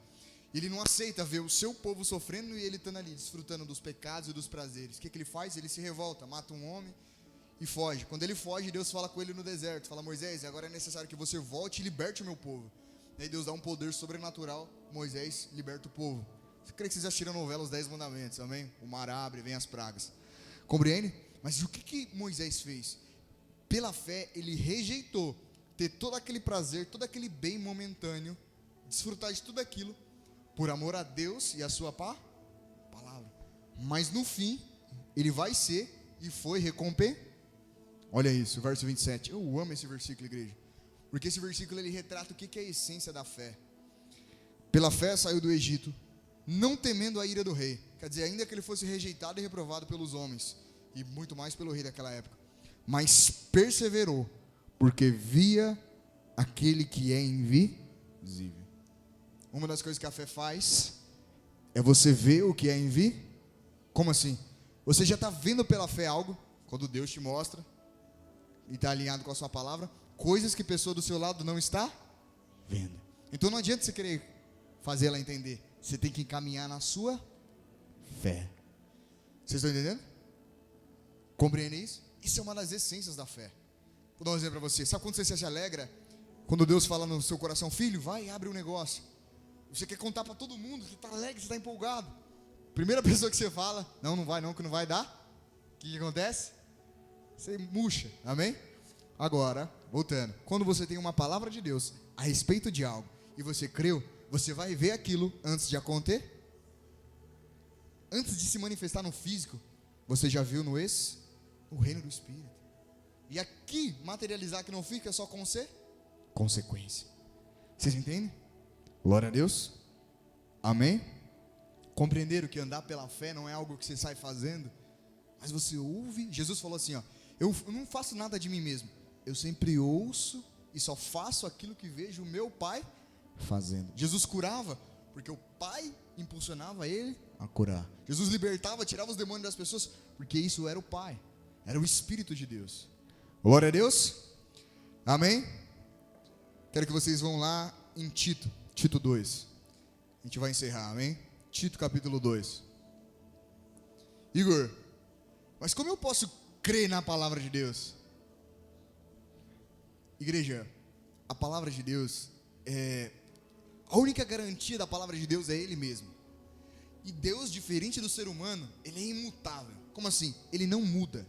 Ele não aceita ver o seu povo sofrendo e ele estando ali, desfrutando dos pecados e dos prazeres. O que ele faz? Ele se revolta, mata um homem e foge. Quando ele foge, Deus fala com ele no deserto, fala: Moisés, agora é necessário que você volte e liberte o meu povo. E aí Deus dá um poder sobrenatural, Moisés liberta o povo. Você crê que vocês assistiram a novela Os 10 Mandamentos, amém? O mar abre, vem as pragas. Compreende? Mas o que Moisés fez? Pela fé, ele rejeitou ter todo aquele prazer, todo aquele bem momentâneo, desfrutar de tudo aquilo, por amor a Deus e a sua palavra. Mas no fim, ele vai ser e foi recompensado. Olha isso, verso 27. Eu amo esse versículo, igreja, porque esse versículo ele retrata o que é a essência da fé. Pela fé saiu do Egito, não temendo a ira do rei. Quer dizer, ainda que ele fosse rejeitado e reprovado pelos homens, e muito mais pelo rei daquela época, mas perseverou, porque via aquele que é invisível. Uma das coisas que a fé faz é você ver o que é invisível. Como assim? Você já está vendo pela fé algo, quando Deus te mostra e está alinhado com a sua palavra, coisas que a pessoa do seu lado não está vendo. Então não adianta você querer fazer ela entender, você tem que encaminhar na sua fé. Vocês estão entendendo? Compreendem isso? Isso é uma das essências da fé. Vou dar um exemplo para você. Sabe quando você se alegra? Quando Deus fala no seu coração: filho, vai e abre um negócio. Você quer contar para todo mundo, você está alegre, você está empolgado. Primeira pessoa que você fala: não vai não, que não vai dar. O que acontece? Você murcha, amém? Agora, voltando, quando você tem uma palavra de Deus a respeito de algo, e você creu, você vai ver aquilo antes de acontecer. Antes de se manifestar no físico, você já viu no reino do Espírito. E aqui, materializar que não fica é só consequência. Vocês entendem? Glória a Deus. Amém? Compreenderam que andar pela fé não é algo que você sai fazendo, mas você ouve. Jesus falou assim, ó: eu não faço nada de mim mesmo, eu sempre ouço e só faço aquilo que vejo o meu Pai fazendo. Jesus curava porque o Pai impulsionava ele a curar. Jesus libertava, tirava os demônios das pessoas, porque isso era o Pai, era o Espírito de Deus. Glória a Deus. Amém? Quero que vocês vão lá em Tito 2. A gente vai encerrar, amém? Tito capítulo 2. Igor, mas como eu posso crer na palavra de Deus? Igreja, a palavra de Deus a única garantia da palavra de Deus é Ele mesmo. E Deus, diferente do ser humano, Ele é imutável. Como assim? Ele não muda.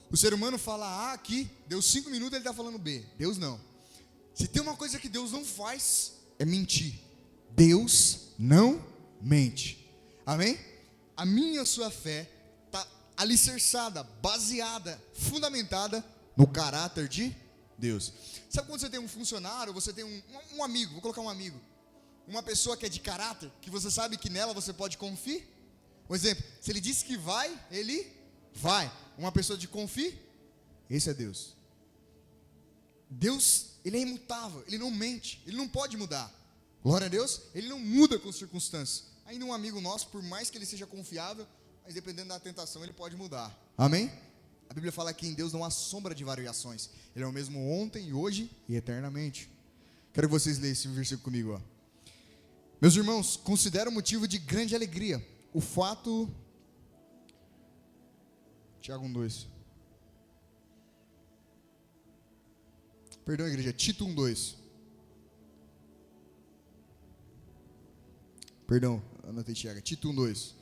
O ser humano fala A aqui, deu 5 minutos ele está falando B. Deus não. Se tem uma coisa que Deus não faz, é mentir. Deus não mente. Amém? A minha e a sua fé está alicerçada, baseada, fundamentada no caráter de Deus. Sabe quando você tem um funcionário, você tem um amigo, vou colocar um amigo, uma pessoa que é de caráter, que você sabe que nela você pode confiar? Por exemplo, se ele disse que vai, ele vai. Uma pessoa de confiar, esse é Deus. Deus, ele é imutável, ele não mente, ele não pode mudar. Glória a Deus, ele não muda com circunstâncias. Ainda um amigo nosso, por mais que ele seja confiável, mas dependendo da tentação, ele pode mudar. Amém? A Bíblia fala que em Deus não há sombra de variações. Ele é o mesmo ontem, hoje e eternamente. Quero que vocês leiam esse versículo comigo, ó. Meus irmãos, considero motivo de grande alegria o fato... Tiago 1:2. Perdão, igreja, Tito 1:2. Perdão, anotei Tiago, Tito 1:2.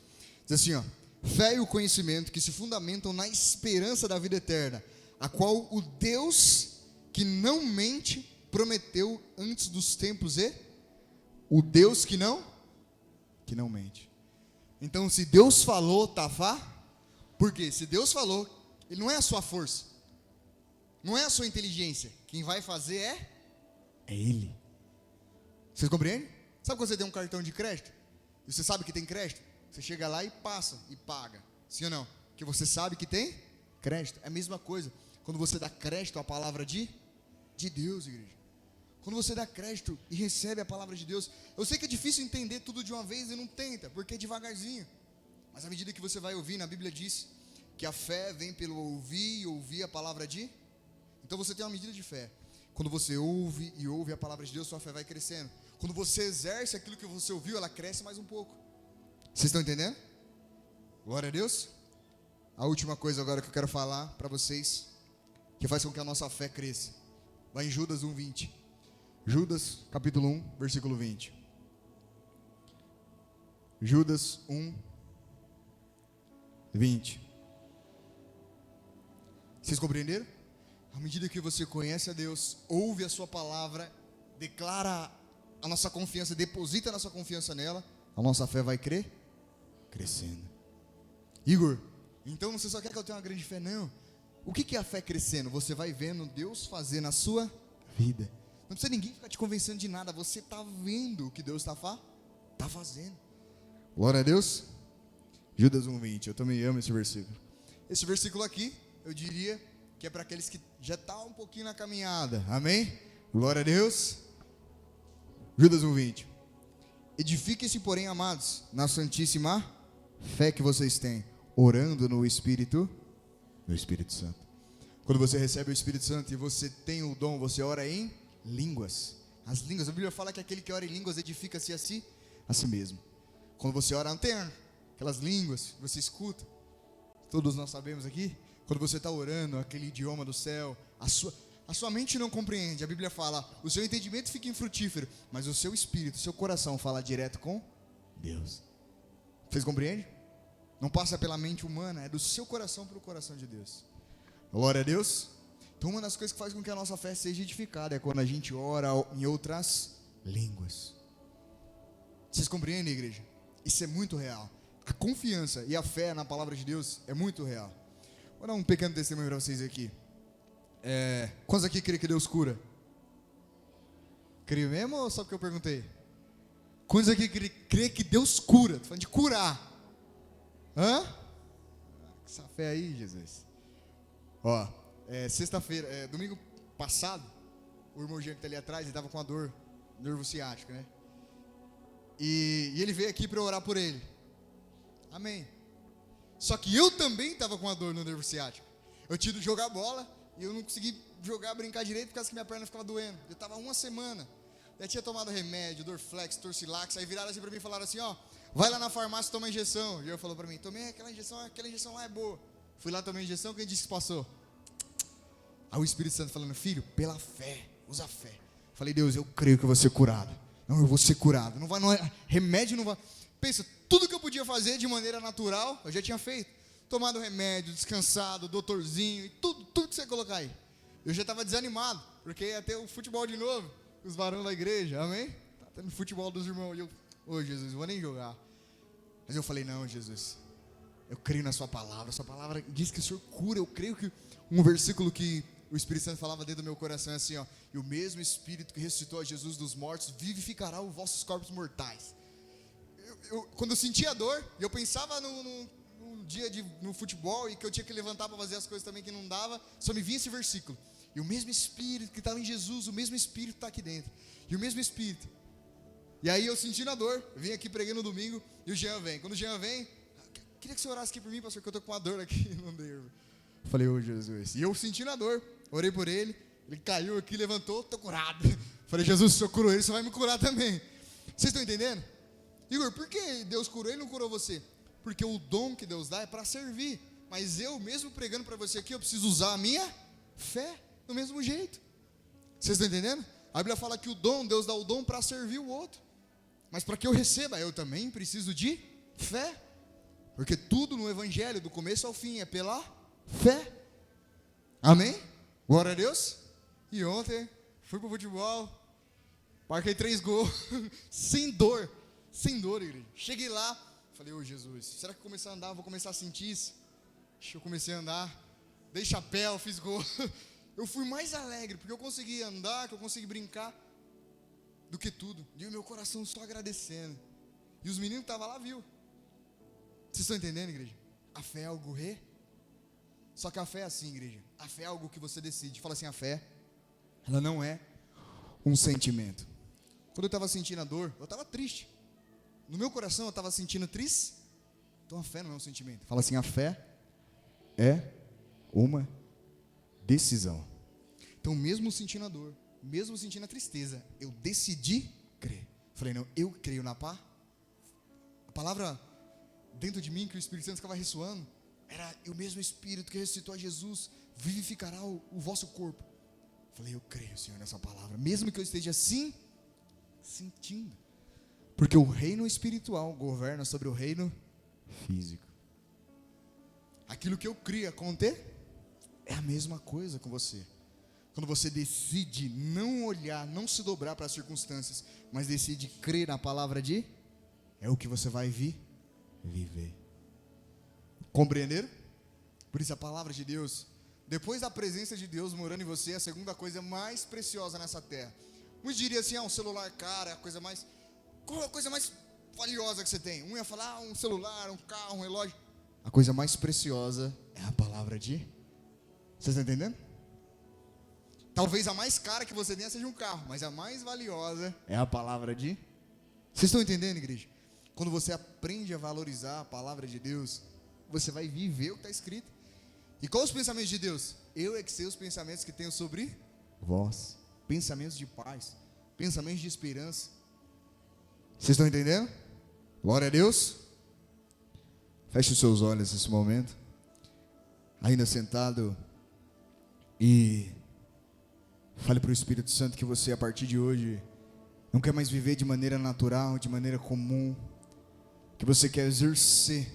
Diz assim, ó: fé e o conhecimento que se fundamentam na esperança da vida eterna, a qual o Deus que não mente prometeu antes dos tempos e o Deus que não mente. Então, se Deus falou, tá vá? Por quê? Se Deus falou, ele não é a sua força, não é a sua inteligência. Quem vai fazer é Ele. Vocês compreendem? Sabe quando você tem um cartão de crédito e você sabe que tem crédito? Você chega lá e passa e paga. Sim ou não? Porque você sabe que tem crédito. É a mesma coisa quando você dá crédito à palavra de Deus, igreja. Quando você dá crédito e recebe a palavra de Deus. Eu sei que é difícil entender tudo de uma vez e não tenta, porque é devagarzinho. Mas à medida que você vai ouvir, a Bíblia diz que a fé vem pelo ouvir e ouvir a palavra de... Então você tem uma medida de fé. Quando você ouve e ouve a palavra de Deus, sua fé vai crescendo. Quando você exerce aquilo que você ouviu, ela cresce mais um pouco. Vocês estão entendendo? Glória a Deus. A última coisa agora que eu quero falar para vocês, que faz com que a nossa fé cresça, vai em Judas 1:20. Judas, capítulo 1, versículo 20. Judas 1:20. Vocês compreenderam? À medida que você conhece a Deus, ouve a sua palavra, declara a nossa confiança, deposita a nossa confiança nela, a nossa fé vai crescendo. Igor, então você só quer que eu tenha uma grande fé? Não. O que é a fé crescendo? Você vai vendo Deus fazer na sua vida. Não precisa ninguém ficar te convencendo de nada. Você está vendo o que Deus está fazendo. Glória a Deus. Judas 1:20. Eu também amo esse versículo. Esse versículo aqui, eu diria que é para aqueles que já estão um pouquinho na caminhada. Amém? Glória a Deus. Judas 1:20. Edifiquem-se, porém, amados, na santíssima fé que vocês têm, orando no Espírito Santo. Quando você recebe o Espírito Santo e você tem o dom, você ora em línguas. As línguas, a Bíblia fala que aquele que ora em línguas edifica-se a si mesmo. Quando você ora, não tem aquelas línguas que você escuta, todos nós sabemos aqui. Quando você está orando aquele idioma do céu, a sua mente não compreende. A Bíblia fala, o seu entendimento fica infrutífero, mas o seu espírito, o seu coração fala direto com Deus. Vocês compreendem? Não passa pela mente humana, é do seu coração para o coração de Deus. Glória a Deus. Então uma das coisas que faz com que a nossa fé seja edificada é quando a gente ora em outras línguas. Vocês compreendem, igreja? Isso é muito real. A confiança e a fé na palavra de Deus é muito real. Vou dar um pequeno testemunho para vocês aqui. Quantos aqui creem que Deus cura? Creio mesmo ou só porque eu perguntei? Quantos aqui creem que Deus cura? Estou falando de curar. Hã? Essa fé aí, Jesus. Ó, sexta-feira, domingo passado, o irmão Jean que está ali atrás, ele estava com uma dor, nervo ciático, né? E ele veio aqui para eu orar por ele. Amém. Só que eu também estava com uma dor no nervo ciático. Eu tinha ido jogar bola e eu não consegui brincar direito por causa que minha perna ficava doendo. Eu estava uma semana, já tinha tomado remédio, Dorflex, Torcilax. Aí viraram assim para mim e falaram assim, ó, vai lá na farmácia e toma injeção. E eu falou para mim, tomei aquela injeção lá é boa. Fui lá, tomei a injeção, quem disse que passou? Aí o Espírito Santo falando, filho, pela fé, usa fé. Falei, Deus, eu creio que eu vou ser curado. Não, eu vou ser curado. Não é, remédio não vai. Pensa, tudo que eu podia fazer de maneira natural, eu já tinha feito. Tomado remédio, descansado, doutorzinho, e tudo que você colocar aí. eu já estava desanimado, porque ia ter o futebol de novo, os varões da igreja, amém? Tá tendo futebol dos irmãos, e eu, ô Jesus, não vou nem jogar. Mas eu falei, não, Jesus, eu creio na sua palavra diz que o Senhor cura, eu creio que um versículo que o Espírito Santo falava dentro do meu coração é assim, ó, e o mesmo Espírito que ressuscitou a Jesus dos mortos, vivificará os vossos corpos mortais. Quando eu sentia dor, e eu pensava num dia no futebol, e que eu tinha que levantar para fazer as coisas também que não dava, só me vinha esse versículo, e o mesmo Espírito que estava em Jesus, o mesmo Espírito está aqui dentro, e o mesmo Espírito, e aí eu sentindo a dor, eu vim aqui pregando no domingo, e o Jean vem, quando o Jean vem, queria que você orasse aqui por mim, pastor, que eu estou com uma dor aqui, não dei, eu falei, ô Jesus, e eu sentindo a dor, orei por ele, ele caiu aqui, levantou, estou curado, falei, Jesus, se eu curou ele, você vai me curar também, vocês estão entendendo? Igor, por que Deus curou ele e não curou você? Porque o dom que Deus dá é para servir, mas eu mesmo pregando para você aqui, eu preciso usar a minha fé, do mesmo jeito, vocês estão entendendo? A Bíblia fala que o dom, Deus dá o dom para servir o outro, mas para que eu receba, eu também preciso de fé, porque tudo no Evangelho, do começo ao fim, é pela fé, amém? Glória a Deus. E ontem, fui pro futebol, marquei 3 gols, sem dor, igreja. Cheguei lá, falei, ô Jesus, será que eu comecei a andar, vou começar a sentir isso? Eu comecei a andar, dei chapéu, fiz gol, eu fui mais alegre, porque eu consegui andar, que eu consegui brincar, do que tudo, e o meu coração só agradecendo, e os meninos que estavam lá, viu? Vocês estão entendendo, igreja? A fé é algo só que a fé é assim, igreja, a fé é algo que você decide, fala assim, a fé, ela não é um sentimento. Quando eu estava sentindo a dor, eu estava triste, no meu coração eu estava sentindo triste, então a fé não é um sentimento, fala assim, a fé é uma decisão. Então mesmo sentindo a dor, mesmo sentindo a tristeza, eu decidi crer, falei, não, eu creio na paz, a palavra dentro de mim que o Espírito Santo ficava ressoando, era o mesmo Espírito que ressuscitou a Jesus, vivificará o vosso corpo. Falei, eu creio, Senhor, nessa palavra, mesmo que eu esteja assim, sentindo, porque o reino espiritual governa sobre o reino físico. Aquilo que eu crio acontecer, é a mesma coisa com você. Quando você decide não olhar, não se dobrar para as circunstâncias, mas decide crer na palavra é o que você vai viver. Compreenderam? Por isso a palavra de Deus, depois da presença de Deus morando em você, é a segunda coisa mais preciosa nessa terra. Muitos diriam assim, um celular caro, qual é a coisa mais valiosa que você tem? Um ia falar, um celular, um carro, um relógio. A coisa mais preciosa é a palavra vocês estão entendendo? Talvez a mais cara que você tenha seja um carro, mas a mais valiosa é a palavra Vocês estão entendendo, igreja? Quando você aprende a valorizar a palavra de Deus, você vai viver o que está escrito. E quais os pensamentos de Deus? Eu é que sei os pensamentos que tenho sobre vós. Pensamentos de paz, pensamentos de esperança. Vocês estão entendendo? Glória a Deus. Feche os seus olhos nesse momento, ainda sentado, e fale para o Espírito Santo que você, a partir de hoje, não quer mais viver de maneira natural, de maneira comum, que você quer exercer